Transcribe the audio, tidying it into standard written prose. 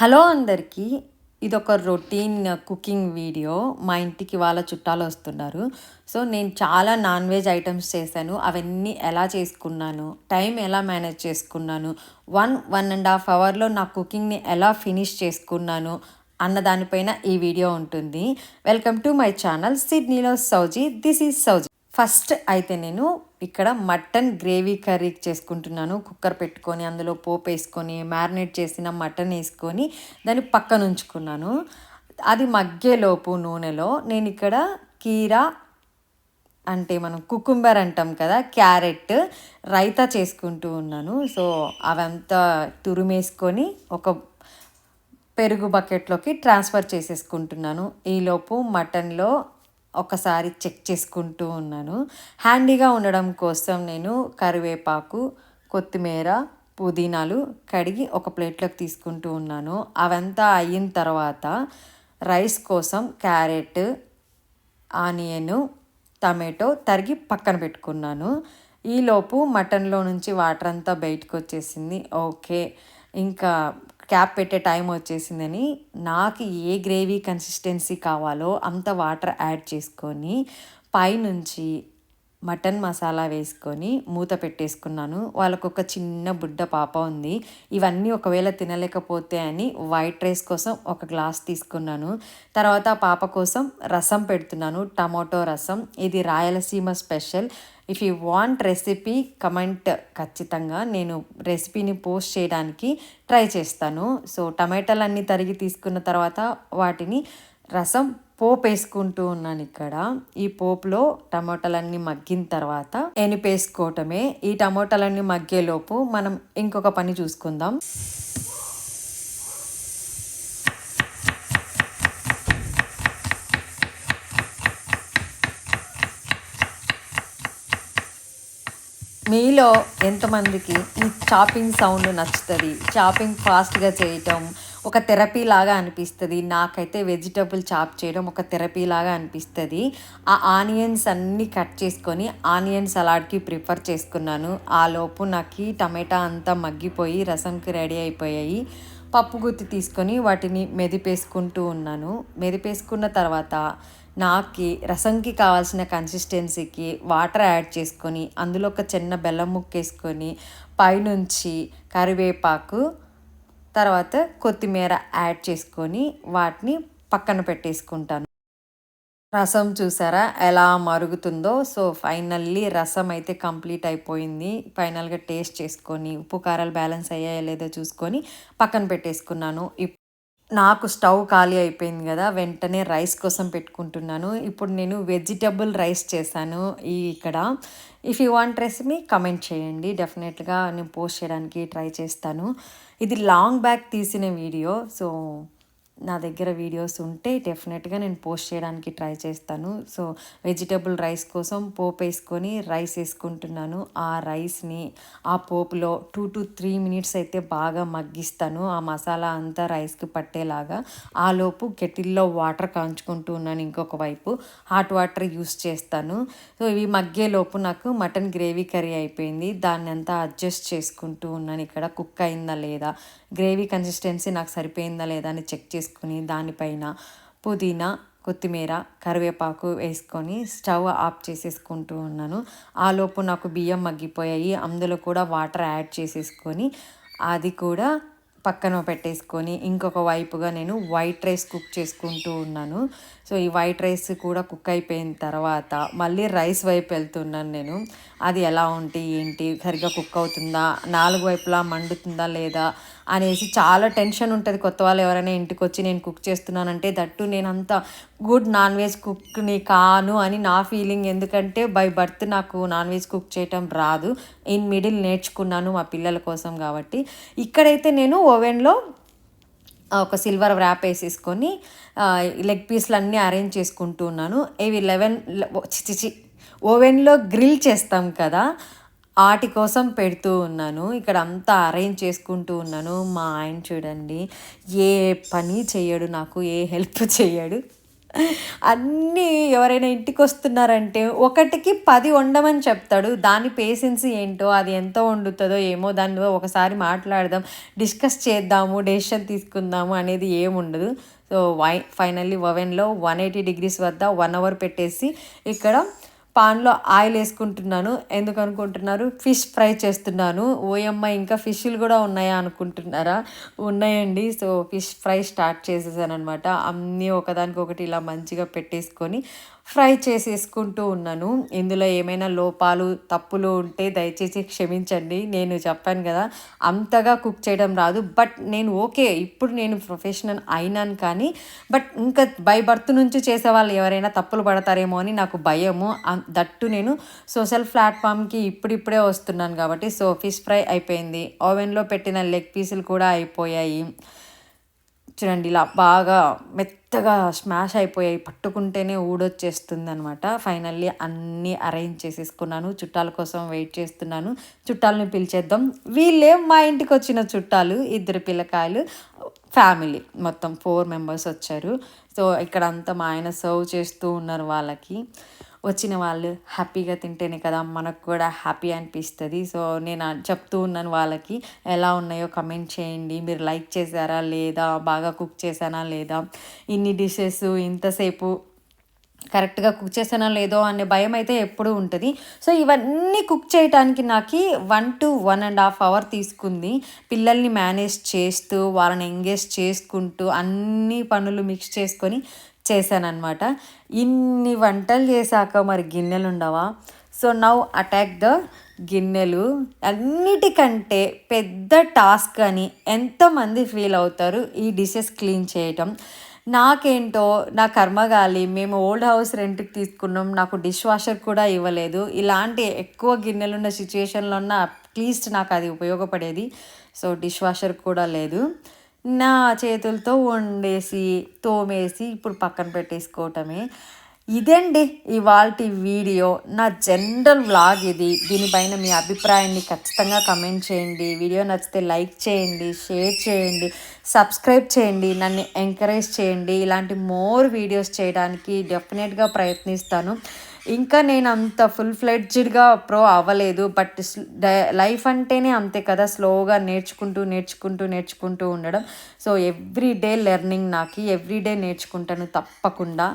Hello అందరికీ, ఇదొక routine cooking video. మా ఇంటికి వాళ్ళ చుట్టాలు వస్తున్నారు. సో నేను చాలా నాన్ వెజ్ ఐటమ్స్ చేశాను. అవన్నీ ఎలా చేసుకున్నాను, టైం ఎలా మేనేజ్ చేసుకున్నాను, 1.5 అవర్లో నా కుకింగ్ని ఎలా ఫినిష్ చేసుకున్నాను అన్న దానిపైన ఈ వీడియో ఉంటుంది. వెల్కమ్ టు మై ఛానల్ సిడ్నీలో సౌజీ. దిస్ ఈజ్ సౌజీ. ఫస్ట్ అయితే నేను ఇక్కడ మటన్ గ్రేవీ కర్రీ చేసుకుంటున్నాను. కుక్కర్ పెట్టుకొని అందులో పోపు వేసుకొని మ్యారినేట్ చేసిన మటన్ వేసుకొని దాన్ని పక్కన ఉంచుకున్నాను. అది మగ్గేలోపు నూనెలో నేను ఇక్కడ కీరా అంటే మనం కుకుంబర్ అంటాం కదా, క్యారెట్ రైతా చేసుకుంటూ ఉన్నాను. సో అవంతా తురిమేసుకొని ఒక పెరుగు బకెట్లోకి ట్రాన్స్ఫర్ చేసేసుకుంటున్నాను. ఈలోపు మటన్లో ఒకసారి చెక్ చేసుకుంటూ ఉన్నాను. హ్యాండీగా ఉండడం కోసం నేను కరివేపాకు, కొత్తిమీర, పుదీనాలు కడిగి ఒక ప్లేట్లోకి తీసుకుంటూ ఉన్నాను. అవంతా అయిన తర్వాత రైస్ కోసం క్యారెట్, ఆనియన్, టమాటో తరిగి పక్కన పెట్టుకున్నాను. ఈలోపు మటన్లో నుంచి వాటర్ అంతా బయటకు వచ్చేసింది. ఓకే, ఇంకా క్యాప్ పెట్టే టైం వచ్చేసిందని నాకు ఏ గ్రేవీ కన్సిస్టెన్సీ కావాలో అంత వాటర్ యాడ్ చేసుకొని పైనుంచి మటన్ మసాలా వేసుకొని మూత పెట్టేసుకున్నాను. వాళ్ళకు ఒక చిన్న బుడ్డ పాప ఉంది. ఇవన్నీ ఒకవేళ తినలేకపోతే అని వైట్ రైస్ కోసం ఒక గ్లాస్ తీసుకున్నాను. తర్వాత పాప కోసం రసం పెడుతున్నాను, టమాటో రసం. ఇది Rayalaseema special. If you want recipe comment, ఖచ్చితంగా నేను రెసిపీని పోస్ట్ చేయడానికి ట్రై చేస్తాను. సో టమాటాలన్నీ తరిగి తీసుకున్న తర్వాత వాటిని రసం పోపు వేసుకుంటూ ఉన్నాను. ఇక్కడ ఈ పోపులో టమాటాలన్నీ మగ్గిన తర్వాత ఎనిపేసుకోవటమే. ఈ టమాటాలన్నీ మగ్గేలోపు మనం ఇంకొక పని చూసుకుందాం. మీలో ఎంతమందికి ఈ చాపింగ్ సౌండ్ నచ్చుతుంది? చాపింగ్ ఫాస్ట్గా చేయటం ఒక థెరపీ లాగా అనిపిస్తుంది. నాకైతే వెజిటబుల్ చాప్ చేయడం ఒక థెరపీ లాగా అనిపిస్తుంది. ఆ ఆనియన్స్ అన్నీ కట్ చేసుకొని ఆనియన్ సలాడ్కి ప్రిఫర్ చేసుకున్నాను. ఆలోపు నాకు టమాటా అంతా మగ్గిపోయి రసంకి రెడీ అయిపోయాయి. పప్పు గుత్తి తీసుకొని వాటిని మెదిపేసుకుంటూ ఉన్నాను. మెదిపేసుకున్న తర్వాత నాకు రసంకి కావాల్సిన కన్సిస్టెన్సీకి వాటర్ యాడ్ చేసుకొని అందులో ఒక చిన్న బెల్లం ముక్క వేసుకొని పైనుంచి కరివేపాకు, తర్వాత కొత్తిమీర యాడ్ చేసుకొని వాటిని పక్కన పెట్టేసుకుంటాను. రసం చూసారా ఎలా మరుగుతుందో? సో ఫైనల్లీ రసం అయితే కంప్లీట్ అయిపోయింది. ఫైనల్గా టేస్ట్ చేసుకొని ఉప్పు కారాలు బ్యాలెన్స్ అయ్యాయో లేదో చూసుకొని పక్కన పెట్టేసుకున్నాను. నాకు స్టవ్ ఖాళీ అయిపోయింది కదా, వెంటనే రైస్ కోసం పెట్టుకుంటున్నాను. ఇప్పుడు నేను వెజిటబుల్ రైస్ చేశాను. ఇక్కడ if you want recipe comment చేయండి, డెఫినెట్గా నేను పోస్ట్ చేయడానికి ట్రై చేస్తాను. ఇది లాంగ్ బ్యాక్ తీసిన వీడియో. సో నా దగ్గర వీడియోస్ ఉంటే డెఫినెట్గా నేను పోస్ట్ చేయడానికి ట్రై చేస్తాను. సో వెజిటబుల్ రైస్ కోసం పోపు వేసుకొని రైస్ వేసుకుంటున్నాను. ఆ రైస్ని ఆ పోపులో 2 to 3 మినిట్స్ అయితే బాగా మగ్గిస్తాను, ఆ మసాలా అంతా రైస్కి పట్టేలాగా. ఆలోపు కెటిల్లో వాటర్ కాంచుకుంటూ ఉన్నాను. ఇంకొక వైపు హాట్ వాటర్ యూస్ చేస్తాను. సో ఇవి మగ్గేలోపు నాకు మటన్ గ్రేవీ కర్రీ అయిపోయింది. దాన్ని అంతా అడ్జస్ట్ చేసుకుంటూ ఉన్నాను. ఇక్కడ కుక్ అయిందా లేదా, గ్రేవీ కన్సిస్టెన్సీ నాకు సరిపోయిందా లేదా అని చెక్ చేసుకుని దానిపైన పుదీనా, కొత్తిమీర, కరివేపాకు వేసుకొని స్టవ్ ఆఫ్ చేసేసుకుంటూ ఉన్నాను. ఆలోపు నాకు బియ్యం మగ్గిపోయాయి. అందులో కూడా వాటర్ యాడ్ చేసేసుకొని అది కూడా పక్కన పెట్టేసుకొని ఇంకొక వైపుగా నేను వైట్ రైస్ కుక్ చేసుకుంటూ ఉన్నాను. సో ఈ వైట్ రైస్ కూడా కుక్ అయిపోయిన తర్వాత మళ్ళీ రైస్ వైపు వెళ్తున్నాను నేను. అది ఎలా ఉంటే ఏంటి, సరిగ్గా కుక్ అవుతుందా, 4 వైపులా మండుతుందా లేదా అనేసి చాలా టెన్షన్ ఉంటుంది. కొత్త వాళ్ళు ఎవరైనా ఇంటికి వచ్చి నేను కుక్ చేస్తున్నానంటే, దట్టు నేను అంత గుడ్ నాన్ వెజ్ కుక్ని కాను అని నా ఫీలింగ్. ఎందుకంటే బై బర్త్ నాకు నాన్ వెజ్ కుక్ చేయటం రాదు. ఇన్ మిడిల్ నేర్చుకున్నాను మా పిల్లల కోసం కాబట్టి. ఇక్కడైతే నేను ఓవెన్లో ఒక సిల్వర్ ర్యాప్ వేసేసుకొని లెగ్ పీస్లు అన్నీ అరేంజ్ చేసుకుంటూ ఉన్నాను. ఇవి ఓవెన్లో గ్రిల్ చేస్తాం కదా, వాటి కోసం పెడుతూ ఉన్నాను. ఇక్కడ అంతా అరేంజ్ చేసుకుంటూ ఉన్నాను. మా ఆయన చూడండి, ఏ పని చేయడు, నాకు ఏ హెల్ప్ చేయడు. అన్నీ ఎవరైనా ఇంటికి వస్తున్నారంటే ఒకటికి 10 వండమని చెప్తాడు. దాని పేషెన్స్ ఏంటో, అది ఎంత వండుతుందో ఏమో, దాన్ని ఒకసారి మాట్లాడదాం, డిస్కస్ చేద్దాము, డెసిషన్ తీసుకుందాము అనేది ఏముండదు. సో ఫైనల్లీ ఓవెన్లో 180 డిగ్రీస్ వద్ద 1 అవర్ పెట్టేసి ఇక్కడ పాన్లో ఆయిల్ వేసుకుంటున్నాను. ఎందుకు అనుకుంటున్నారు? ఫిష్ ఫ్రై చేస్తున్నాను. ఓయమ్మ, ఇంకా ఫిష్లు కూడా ఉన్నాయా అనుకుంటున్నారా? ఉన్నాయండి. సో ఫిష్ ఫ్రై స్టార్ట్ చేసేసాను అనమాట. అన్నీ ఒకదానికొకటి ఇలా మంచిగా పెట్టేసుకొని ఫ్రై చేసేసుకుంటూ ఉన్నాను. ఇందులో ఏమైనా లోపాలు తప్పులు ఉంటే దయచేసి క్షమించండి. నేను చెప్పాను కదా, అంతగా కుక్ చేయడం రాదు. బట్ నేను ఓకే, ఇప్పుడు నేను ప్రొఫెషనల్ అయినాను, కానీ బట్ ఇంకా బై బర్త్ నుంచి చేసేవాళ్ళు ఎవరైనా తప్పులు పడతారేమో అని నాకు భయము. దట్టు నేను సోషల్ ప్లాట్ఫామ్కి ఇప్పుడిప్పుడే వస్తున్నాను కాబట్టి. సో ఫిష్ ఫ్రై అయిపోయింది. ఓవెన్లో పెట్టిన లెగ్ పీసులు కూడా అయిపోయాయి. చూడండి, ఇలా బాగా మెత్తగా స్మాష్ అయిపోయాయి, పట్టుకుంటేనే ఊడొచ్చేస్తుంది అనమాట. ఫైనల్లీ అన్నీ అరేంజ్ చేసేసుకున్నాను. చుట్టాల కోసం వెయిట్ చేస్తున్నాను. చుట్టాలని పిలిచేద్దాం. వీళ్ళే మా ఇంటికి వచ్చిన చుట్టాలు, 2 పిల్లకాయలు, ఫ్యామిలీ మొత్తం 4 మెంబర్స్ వచ్చారు. సో ఇక్కడ అంతా మా ఆయన సర్వ్ చేస్తూ ఉన్నారు వాళ్ళకి. వచ్చిన వాళ్ళు హ్యాపీగా తింటేనే కదా మనకు కూడా హ్యాపీ అనిపిస్తుంది. సో నేను చెప్తూ ఉన్నాను వాళ్ళకి, ఎలా ఉన్నాయో కమెంట్ చేయండి, మీరు లైక్ చేశారా లేదా, బాగా కుక్ చేశానా లేదా, ఇన్ని డిషెస్ ఇంతసేపు కరెక్ట్గా కుక్ చేసానో లేదో అనే భయం అయితే ఎప్పుడూ ఉంటుంది. సో ఇవన్నీ కుక్ చేయడానికి నాకు 1 to 1.5 అవర్ తీసుకుంది. పిల్లల్ని మేనేజ్ చేస్తూ, వాళ్ళని ఎంగేజ్ చేసుకుంటూ, అన్ని పనులు మిక్స్ చేసుకొని చేశానన్నమాట. ఇన్ని వంటలు చేశాక మరి గిన్నెలు ఉండవా? సో నౌ అటాక్ ద గిన్నెలు. అన్నిటికంటే పెద్ద టాస్క్ అని ఎంతమంది ఫీల్ అవుతారు ఈ డిషెస్ క్లీన్ చేయటం. నాకేంటో నా కర్మగాలి, మేము ఓల్డ్ హౌస్ రెంట్కి తీసుకున్నాం, నాకు డిష్ వాషర్ కూడా ఇవ్వలేదు. ఇలాంటి ఎక్కువ గిన్నెలున్న సిచ్యువేషన్లో ఉన్న అట్లీస్ట్ నాకు అది ఉపయోగపడేది. సో డిష్ వాషర్ కూడా లేదు. నా చేతులతో వండేసి తోమేసి ఇప్పుడు పక్కన పెట్టేసుకోవటమే. ఇదండి ఇవాల్టి వీడియో, నా జనరల్ వ్లాగ్ ఇది. దీనిపైన మీ అభిప్రాయాన్ని ఖచ్చితంగా కమెంట్ చేయండి. వీడియో నచ్చితే లైక్ చేయండి, షేర్ చేయండి, సబ్స్క్రైబ్ చేయండి, నన్ను ఎంకరేజ్ చేయండి. ఇలాంటి మోర్ వీడియోస్ చేయడానికి డెఫినెట్గా ప్రయత్నిస్తాను. ఇంకా నేను అంత ఫుల్ ఫ్లెడ్జ్డ్గా ప్రో అవ్వలేదు. బట్ లైఫ్ అంటేనే అంతే కదా, స్లోగా నేర్చుకుంటూ ఉండడం. సో ఎవ్రీ డే లెర్నింగ్, నాకు ఎవ్రీ డే నేర్చుకుంటాను తప్పకుండా.